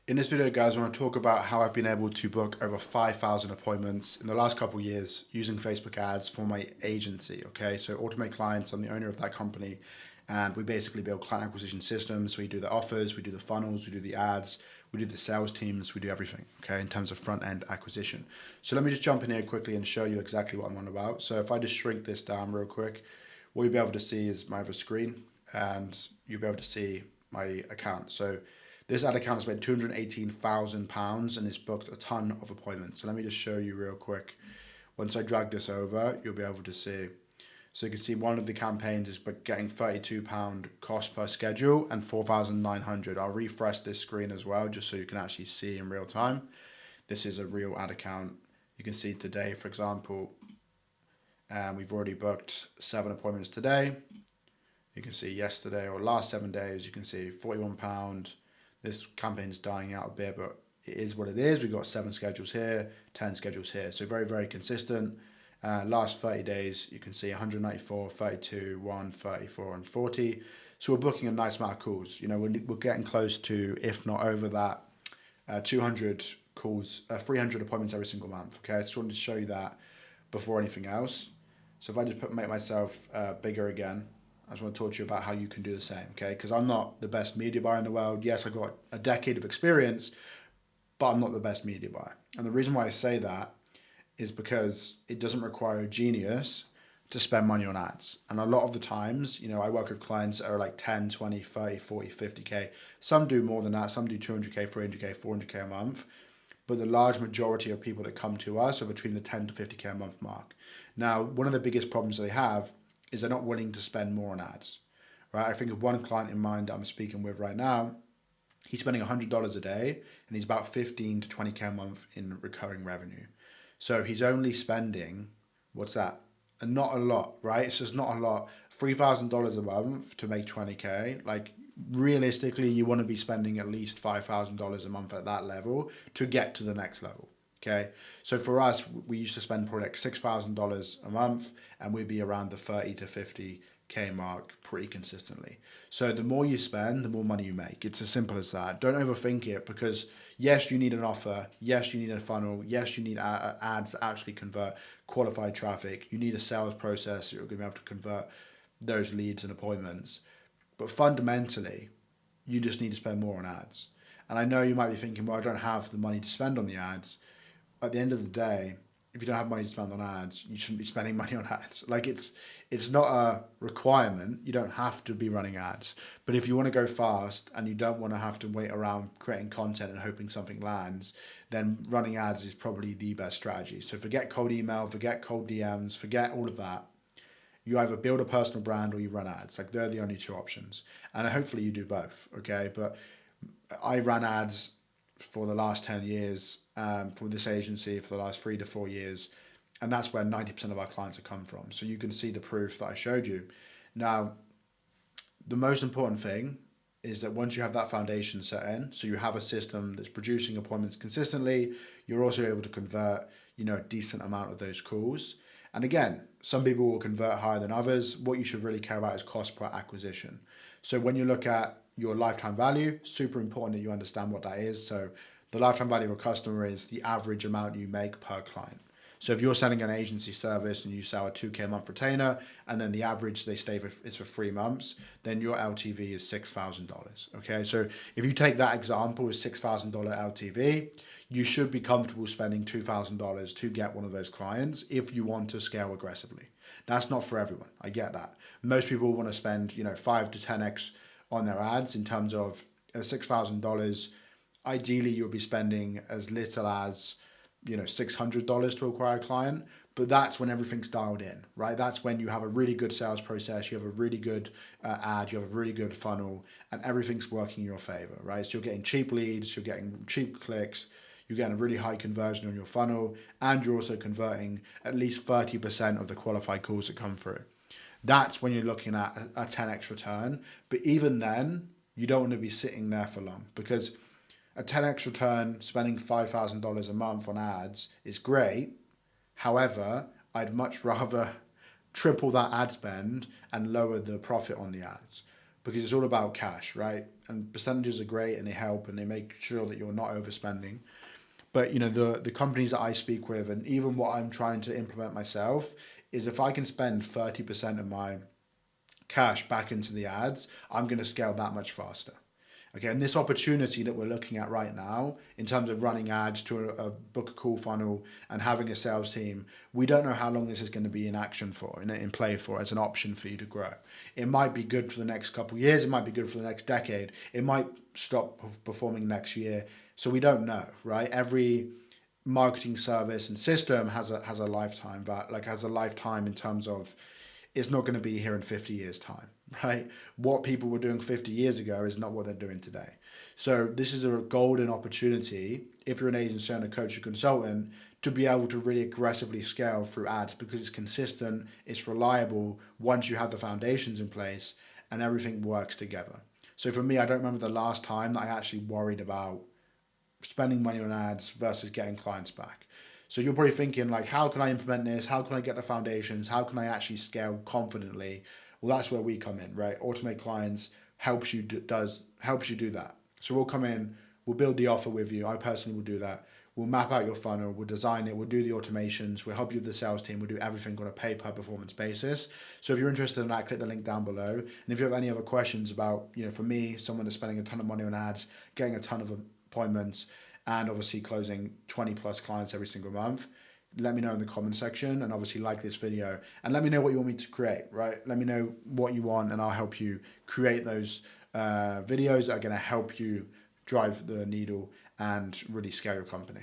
In this video, guys, I want to talk about how I've been able to book over 5,000 appointments in the last couple of years using Facebook ads for my agency. Okay, so Automate Clients, I'm the owner of that company, and we basically build client acquisition systems. So we do the offers, we do the funnels, we do the ads, we do the sales teams, we do everything, okay, in terms of front end acquisition. So let me just jump in here quickly and show you exactly what I'm on about. So if I just shrink this down real quick, what you'll be able to see is my other screen, and you'll be able to see my account. So this ad account has spent £218,000 and it's booked a ton of appointments. So let me just show you real quick. Once I drag this over, you'll be able to see. So you can see one of the campaigns is getting £32 cost per schedule and 4,900. I'll refresh this screen as well, just so you can actually see in real time. This is a real ad account. You can see today, for example, we've already booked 7 appointments today. You can see yesterday or last 7 days, you can see £41. This campaign is dying out a bit, but it is what it is. We've got 7 schedules here, 10 schedules here. So very, very consistent. Last 30 days, you can see 194, 32, 1, 34, and 40. So we're booking a nice amount of calls. You know, we're getting close to, if not over that, 200 calls, 300 appointments every single month. Okay, I just wanted to show you that before anything else. So if I just make myself bigger again, I just want to talk to you about how you can do the same, okay? Because I'm not the best media buyer in the world. Yes, I've got a decade of experience, but I'm not the best media buyer. And the reason why I say that is because it doesn't require a genius to spend money on ads. And a lot of the times, you know, I work with clients that are like 10, 20, 30, 40, 50K. Some do more than that. Some do 200K, 300K, 400K a month. But the large majority of people that come to us are between the 10 to 50K a month mark. Now, one of the biggest problems they have is they're not willing to spend more on ads, right? I think of one client in mind that I'm speaking with right now. He's spending $100 a day and he's about 15 to 20K a month in recurring revenue. So he's only spending, what's that? And not a lot, right? It's just not a lot. $3,000 a month to make 20K. Like realistically, you want to be spending at least $5,000 a month at that level to get to the next level. Okay, so for us, we used to spend probably like $6,000 a month, and we'd be around the 30 to 50K mark pretty consistently. So the more you spend, the more money you make. It's as simple as that. Don't overthink it, because yes, you need an offer. Yes, you need a funnel. Yes, you need ads that actually convert qualified traffic. You need a sales process. You're going to be able to convert those leads and appointments. But fundamentally, you just need to spend more on ads. And I know you might be thinking, well, I don't have the money to spend on the ads. At the end of the day, if you don't have money to spend on ads, you shouldn't be spending money on ads. Like it's not a requirement. You don't have to be running ads. But if you want to go fast and you don't want to have to wait around creating content and hoping something lands, then running ads is probably the best strategy. So forget cold email, forget cold DMs, forget all of that. You either build a personal brand or you run ads. Like they're the only 2 options. And hopefully you do both, okay? But I ran ads for the last 10 years for this agency for the last 3 to 4 years. And that's where 90% of our clients have come from. So you can see the proof that I showed you. Now, the most important thing is that once you have that foundation set in, so you have a system that's producing appointments consistently, you're also able to convert, you know, a decent amount of those calls. And again, some people will convert higher than others. What you should really care about is cost per acquisition. So when you look at your lifetime value, super important that you understand what that is. So the lifetime value of a customer is the average amount you make per client. So if you're selling an agency service and you sell a 2K a month retainer, and then the average they stay for is for 3 months, then your LTV is $6,000. Okay, so if you take that example as $6,000 LTV, you should be comfortable spending $2,000 to get one of those clients if you want to scale aggressively. That's not for everyone. I get that. Most people want to spend, you know, 5 to 10x on their ads in terms of $6,000. Ideally, you'll be spending as little as, you know, $600 to acquire a client, but that's when everything's dialed in, right? That's when you have a really good sales process, you have a really good ad, you have a really good funnel, and everything's working in your favor, right? So you're getting cheap leads, you're getting cheap clicks, you're getting a really high conversion on your funnel, and you're also converting at least 30% of the qualified calls that come through. That's when you're looking at a 10x return. But even then, you don't want to be sitting there for long, because a 10x return, spending $5,000 a month on ads is great. However, I'd much rather triple that ad spend and lower the profit on the ads. because it's all about cash, right? And percentages are great and they help and they make sure that you're not overspending. But the companies that I speak with, and even what I'm trying to implement myself, is if I can spend 30% of my cash back into the ads, I'm going to scale that much faster. Okay, and this opportunity that we're looking at right now, in terms of running ads to a book a call funnel and having a sales team, we don't know how long this is going to be in action for, in play for, as an option for you to grow. It might be good for the next couple of years. It might be good for the next decade. It might stop performing next year. So we don't know, right? Every marketing service and system has a lifetime, that like has a lifetime in terms of it's not going to be here in 50 years time, right? What people were doing 50 years ago is not what they're doing today. So this is a golden opportunity if you're an agency and a coach or consultant to be able to really aggressively scale through ads, because it's consistent, it's reliable once you have the foundations in place and everything works together. So for me, I don't remember the last time that I actually worried about spending money on ads versus getting clients back. So you're probably thinking like, how can I implement this? How can I get the foundations? How can I actually scale confidently? Well, that's where we come in, right? Automate Clients helps you do that. So we'll come in, we'll build the offer with you. I personally will do that. We'll map out your funnel, we'll design it, we'll do the automations, we'll help you with the sales team, we'll do everything on a pay per performance basis. So if you're interested in that, click the link down below. And if you have any other questions about, for me, someone is spending a ton of money on ads, getting a ton of appointments, and obviously closing 20 plus clients every single month, let me know in the comment section, and obviously like this video and let me know what you want me to create, right? Let me know what you want and I'll help you create those videos that are going to help you drive the needle and really scale your company.